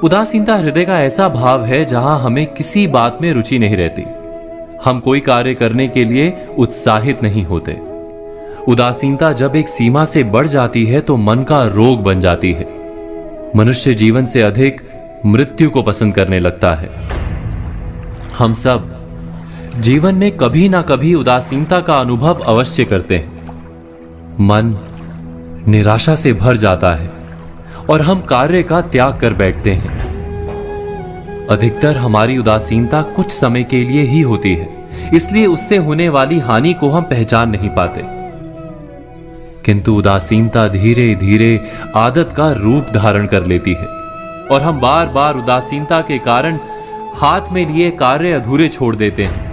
उदासीनता हृदय का ऐसा भाव है जहां हमें किसी बात में रुचि नहीं रहती। हम कोई कार्य करने के लिए उत्साहित नहीं होते। उदासीनता जब एक सीमा से बढ़ जाती है तो मन का रोग बन जाती है। मनुष्य जीवन से अधिक मृत्यु को पसंद करने लगता है। हम सब जीवन में कभी ना कभी उदासीनता का अनुभव अवश्य करते हैं। मन निराशा से भर जाता है और हम कार्य का त्याग कर बैठते हैं। अधिकतर हमारी उदासीनता कुछ समय के लिए ही होती है, इसलिए उससे होने वाली हानि को हम पहचान नहीं पाते। किंतु उदासीनता धीरे धीरे आदत का रूप धारण कर लेती है और हम बार बार उदासीनता के कारण हाथ में लिए कार्य अधूरे छोड़ देते हैं।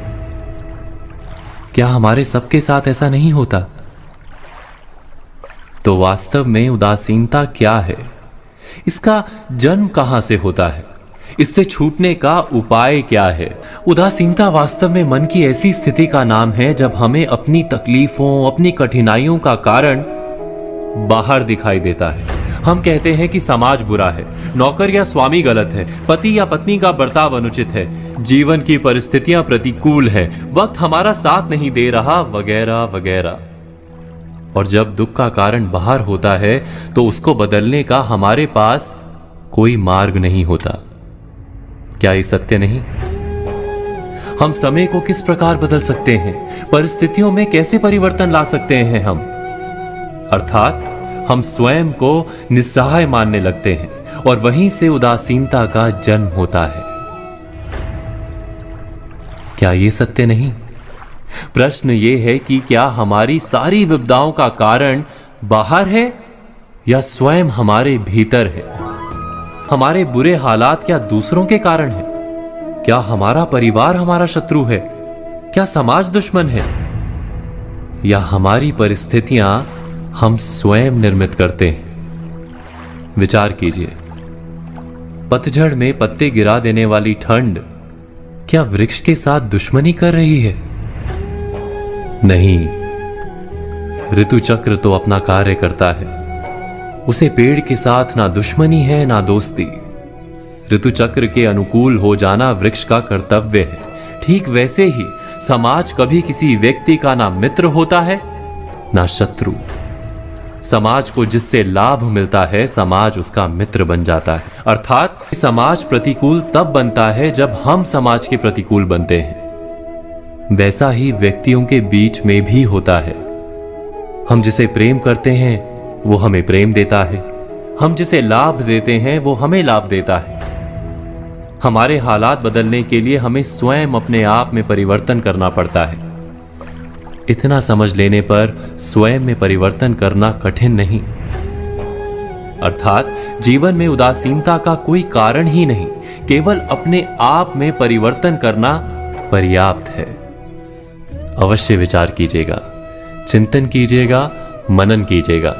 क्या हमारे सबके साथ ऐसा नहीं होता? तो वास्तव में उदासीनता क्या है? इसका जन्म कहां से होता है? इससे छूटने का उपाय क्या है? उदासीनता वास्तव में मन की ऐसी स्थिति का नाम है जब हमें अपनी तकलीफों, अपनी कठिनाइयों का कारण बाहर दिखाई देता है। हम कहते हैं कि समाज बुरा है, नौकर या स्वामी गलत है, पति या पत्नी का बर्ताव अनुचित है, जीवन की परिस्थितियां प्रतिकूल है, वक्त हमारा साथ नहीं दे रहा, वगैरह वगैरह। और जब दुख का कारण बाहर होता है तो उसको बदलने का हमारे पास कोई मार्ग नहीं होता। क्या ये सत्य नहीं? हम समय को किस प्रकार बदल सकते हैं? परिस्थितियों में कैसे परिवर्तन ला सकते हैं हम? अर्थात हम स्वयं को निस्सहाय मानने लगते हैं और वहीं से उदासीनता का जन्म होता है। क्या ये सत्य नहीं? प्रश्न ये है कि क्या हमारी सारी विपदाओं का कारण बाहर है या स्वयं हमारे भीतर है? हमारे बुरे हालात क्या दूसरों के कारण है? क्या हमारा परिवार हमारा शत्रु है? क्या समाज दुश्मन है? या हमारी परिस्थितियां हम स्वयं निर्मित करते हैं? विचार कीजिए। पतझड़ में पत्ते गिरा देने वाली ठंड क्या वृक्ष के साथ दुश्मनी कर रही है? नहीं, ऋतु चक्र तो अपना कार्य करता है। उसे पेड़ के साथ ना दुश्मनी है ना दोस्ती। ऋतु चक्र के अनुकूल हो जाना वृक्ष का कर्तव्य है। ठीक वैसे ही समाज कभी किसी व्यक्ति का ना मित्र होता है ना शत्रु। समाज को जिससे लाभ मिलता है समाज उसका मित्र बन जाता है। अर्थात समाज प्रतिकूल तब बनता है जब हम समाज के प्रतिकूल बनते हैं। वैसा ही व्यक्तियों के बीच में भी होता है। हम जिसे प्रेम करते हैं वो हमें प्रेम देता है, हम जिसे लाभ देते हैं वो हमें लाभ देता है। हमारे हालात बदलने के लिए हमें स्वयं अपने आप में परिवर्तन करना पड़ता है। इतना समझ लेने पर स्वयं में परिवर्तन करना कठिन नहीं। अर्थात जीवन में उदासीनता का कोई कारण ही नहीं, केवल अपने आप में परिवर्तन करना पर्याप्त है। अवश्य विचार कीजिएगा, चिंतन कीजिएगा, मनन कीजिएगा।